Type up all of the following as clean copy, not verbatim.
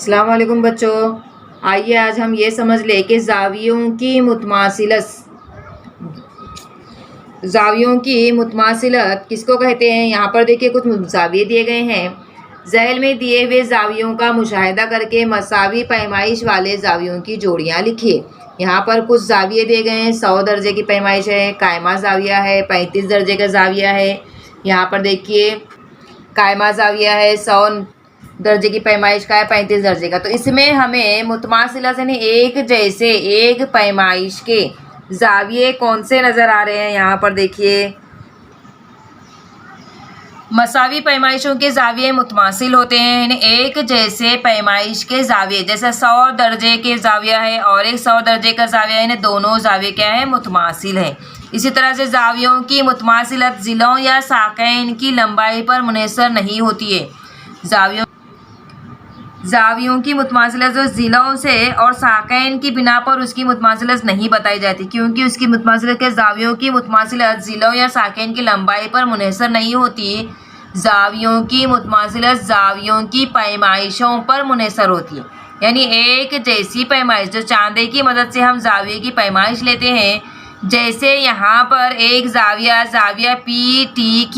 अस्सलाम वालेकुम बच्चों। आइए आज हम ये समझ लें कि ज़ावियों की मुतमासिलत किसको कहते हैं। यहाँ पर देखिए कुछ ज़ाविये दिए गए हैं। ज़ैल में दिए हुए ज़ावियों का मुशाहिदा करके मसावी पैमाइश वाले ज़ावियों की जोड़ियाँ लिखिए। यहाँ पर कुछ ज़ाविये दिए गए हैं। 100 दर्जे की पैमाइश है, कायमा ज़ाविया है, 35 दर्जे का ज़ाविया है। यहाँ पर देखिए कायमा ज़ाविया है, 100 दर्जे की पैमाइश का है, 35 दर्जे का। तो इसमें हमें मुतमासिला से एक जैसे एक पैमाइश के ज़ाविये कौन से नज़र आ रहे हैं। यहाँ पर देखिए मसावी पैमाइशों के ज़ाविये मुतमासिल होते हैं। एक जैसे पैमाइश के ज़ाविये जैसे 100 दर्जे के ज़ाविया है और एक 100 दर्जे का ज़ाविया है, दोनों ज़ाविये क्या है, मुतमासिल है। इसी तरह से ज़ावियों की मुतमासिलत ज़िलों या साक़ैन की लंबाई पर मुनहसर नहीं होती है। ज़ावियों की मुतमासिलत जो ज़िलों से और साक़ैन की बिना पर उसकी मुतमासिलत नहीं बताई जाती, क्योंकि उसकी मुतमासिलत के ज़ावियों की मुतमासिलत ज़िलों या साक़ैन की लंबाई पर मुनहसर नहीं होती। ज़ावियों की मुतमासिलत ज़ावियों की पैमाइशों पर मुनहसर होती है, यानी एक जैसी पैमाइश जो चांदे की मदद से हम ज़ाविये की पैमाइश लेते हैं। जैसे यहाँ पर एक ज़ाविया PTQ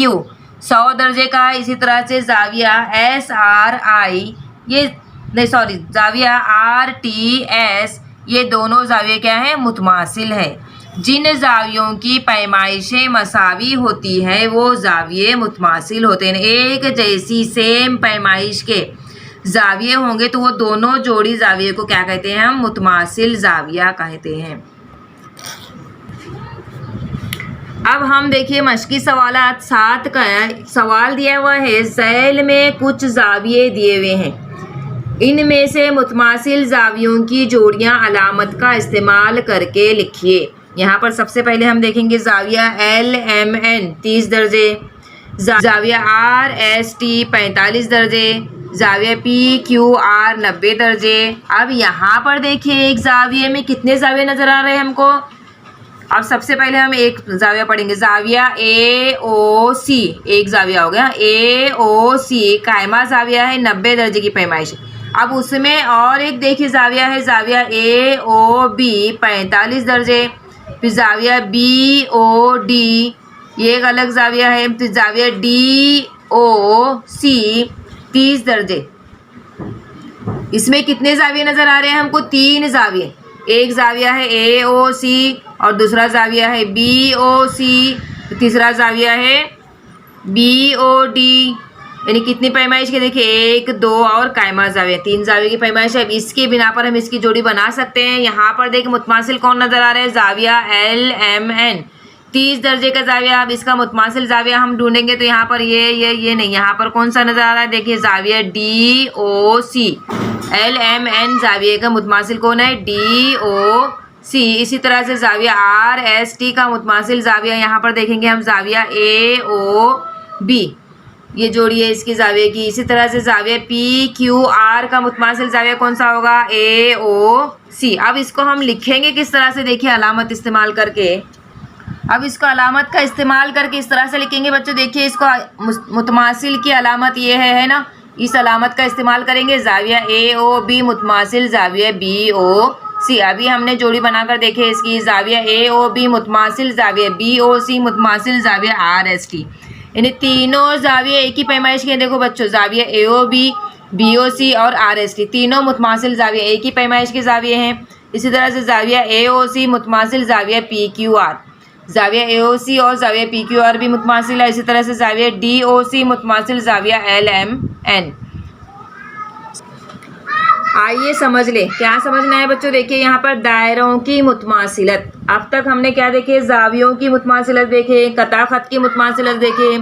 100 दर्जे का है, इसी तरह से ज़ाविया ज़ाविया RTS ये दोनों ज़ाविये क्या हैं, मुतमासिल है। जिन ज़ावियों की पैमाइशें मसावी होती हैं वो ज़ाविये मुतमासिल होते हैं। एक जैसी सेम पैमाइश के ज़ाविये होंगे तो वो दोनों जोड़ी ज़ाविये को क्या कहते हैं, हम मुतमासिल ज़ाविया कहते हैं। अब हम देखिए मश्की सवालात 7 का सवाल दिया हुआ है। ज़ैल में कुछ ज़ाविये दिए हुए हैं, इनमें से मुतमासिल ज़ावियों की जोड़ियां अलामत का इस्तेमाल करके लिखिए। यहाँ पर सबसे पहले हम देखेंगे ज़ाविया LMN 30 दर्जे, ज़ाविया RST 45 दर्जे, ज़ाविया PQR 90 दर्जे। अब यहाँ पर देखिए एक ज़ाविये में कितने ज़ाविये नज़र आ रहे हैं हमको। अब सबसे पहले हम एक ज़ाविया पढ़ेंगे, ज़ाविया AOC एक ज़ाविया हो गया। AOC कायमा ज़ाविया है, 90 दर्जे की पैमाइश। अब उसमें और एक देखिए ज़ाविया है, ज़ाविया AOB 45 दर्जे, फिर ज़ाविया BOD ये एक अलग ज़ाविया है, फिर ज़ाविया DOC 30 दर्जे। इसमें कितने ज़ाविये नज़र आ रहे हैं हमको, 3 ज़ाविये। एक ज़ाविया है AOC और दूसरा ज़ाविया है BOC, तीसरा ज़ाविया है BOD। यानी कितनी पैमाइश के देखिए 1, 2 और कायमा ज़ाविया, 3 ज़ाविये की पैमाइश है। इसके बिना पर हम इसकी जोड़ी बना सकते हैं। यहाँ पर देखिए मुतमासिल कौन नज़र आ रहा है, ज़ाविया LMN 30 दर्जे का ज़ाविया। अब इसका मुतमासिल ज़ाविया हम ढूंढेंगे तो यहाँ पर ये नहीं, यहाँ पर कौन सा नज़र आ रहा है, देखिए ज़ाविया DOC। LMN ज़ाविये का मुतमासिल कौन है, DOC। इसी तरह से ज़ाविया RST का मुतमासिल ज़ाविया यहाँ पर देखेंगे हम, ज़ाविया AOB ये जोड़ी है इसकी ज़ाविये की। इसी तरह से ज़ाविया PQR का मुतमासिल ज़ाविया कौन सा होगा, AOC। अब इसको हम लिखेंगे किस तरह से, देखिए अलामत इस्तेमाल करके। अब इसको अलामत का इस्तेमाल करके इस तरह से लिखेंगे बच्चों। देखिए इसको मुतमासिल की अलामत ये है ना, इस अलामत का इस्तेमाल करेंगे। ज़ाविया AOB मुतमासिल ज़ाविया BOC। अभी हमने जोड़ी बनाकर देखे इसकी, ज़ाविया AOB मुतमासिल ज़ाविया BOC मुतमासिल ज़ाविया RST। यानी तीनों ज़ाविये एक ही पैमाइश के। देखो बच्चों ज़ाविया AOB BOC और RST तीनों मुतमासिल ज़ाविया एक ही पैमाइश के ज़ाविये हैं। इसी तरह से ज़ाविया AOC मुतमासिल ज़ाविया PQR, ज़ाविया AOC और ज़ाविया PQR भी मुतमासिल है। इसी तरह से ज़ाविया DOC मुतमासिल ज़ाविया LMN। आइए समझ ले क्या समझना है बच्चों। देखिए यहाँ पर दायरों की मुतमासिलत। अब तक हमने क्या देखे, ज़ावियों की मुतमासिलत देखे, कता ख़त की मुतमासिलत देखे।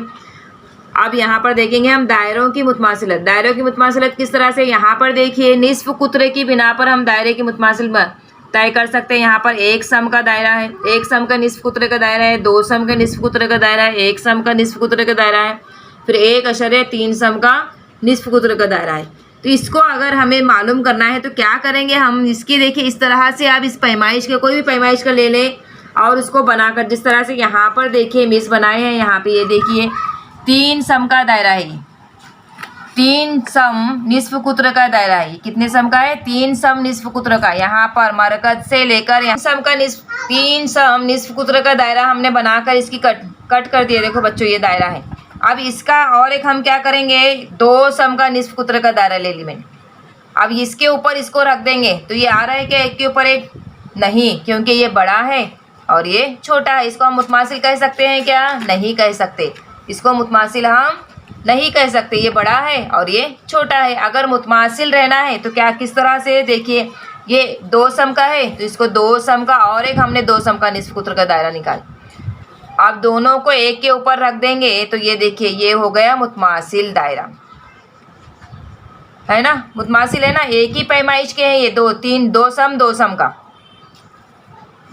अब यहाँ पर देखेंगे हम दायरों की मुतमासिलत। दायरों की मुतमासिलत किस तरह से, यहाँ पर देखिए निस्फ कुतरे की बिना पर हम दायरे की मुतमासिलत तय कर सकते हैं। यहाँ पर 1 सम का दायरा है, 1 सम का निस्फ कुतरे का दायरा है, 2 सम का निस्फ कुतरे का दायरा है, 1 सम का निस्फ कुतरे का दायरा है, फिर 1.3 सम का निस्फ कुतरे का दायरा है। तो इसको अगर हमें मालूम करना है तो क्या करेंगे हम, इसकी देखिए इस तरह से आप इस पैमाइश के कोई भी पैमाइश का ले लें और उसको बनाकर जिस तरह से यहाँ पर देखिए मिस बनाए हैं। यहाँ पे ये देखिए 3 सम का दायरा है, 3 सम निस्फ कुत्र का दायरा है। कितने सम का है? 3 सम निस्फ कुत्र का। यहाँ पर मरकज से लेकर यहाँ सम का 3 सम निस्फ कुत्र का दायरा हमने बनाकर इसकी कट कर दिया। देखो बच्चों ये दायरा है। अब इसका और एक हम क्या करेंगे, 2 सम का निस्फ कुत्र का दायरा ले ली मैंने। अब इसके ऊपर इसको रख देंगे तो ये आ रहा है क्या एक के ऊपर एक? नहीं, क्योंकि ये बड़ा है और ये छोटा है। इसको हम मुतमासिल कह सकते हैं क्या? नहीं कह सकते। इसको मुतमासिल हम नहीं कह सकते। ये बड़ा है और ये छोटा है। अगर मुतमासिल रहना है तो क्या किस तरह से, देखिए ये 2 सम का है तो इसको 2 सम का और एक हमने 2 सम का निस्फ कुत्र का दायरा निकाला। अब दोनों को एक के ऊपर रख देंगे तो ये देखिए ये हो गया मुतमासिल दायरा, है ना। मुतमासिल है ना, एक ही पैमाइश के हैं ये 2 सम का।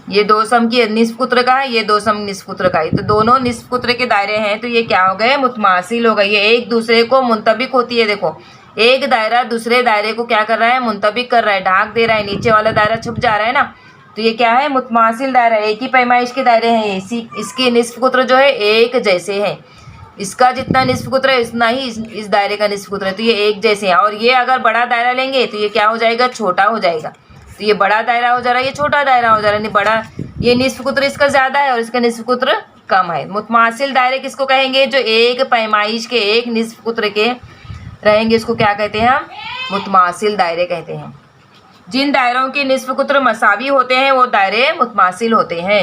ये 2 सम की निस्फ कुत्र का है, ये 2 सम निस्फ कुत्र का है। तो दोनों निस्फ कुत्र के दायरे हैं तो ये क्या हो गए? मुतमासिल हो गए। ये एक दूसरे को मुंतबिक होती है। देखो एक दायरा दूसरे दायरे को क्या कर रहा है? मुंतबिक कर रहा है, ढाक दे रहा है। नीचे वाला दायरा छुप जा रहा है ना, तो ये क्या है? मुतमासिल दायरा। एक ही पैमाइश के दायरे हैं। इसके निस्फ कुत्र जो है एक जैसे हैं। इसका जितना निस्फ कुत्र है उतना ही इस दायरे का निस्फ कुत्र है, तो ये एक जैसे हैं। और ये अगर बड़ा दायरा लेंगे तो ये क्या हो जाएगा? छोटा हो जाएगा। तो ये बड़ा दायरा हो जा रहा है, ये छोटा दायरा हो जा रहा है। नहीं बड़ा, ये निस्फ कुत्र इसका ज़्यादा है और इसका निस्फ कुत्र कम है। मुतमासिल दायरे किसको कहेंगे? जो एक पैमाइश के एक निस्फ कुत्र के रहेंगे, इसको क्या कहते हैं हम? मुतमासिल दायरे कहते हैं। जिन दायरों के निस्फ कुत्र मसावी होते हैं वो दायरे मुतमासिल होते हैं।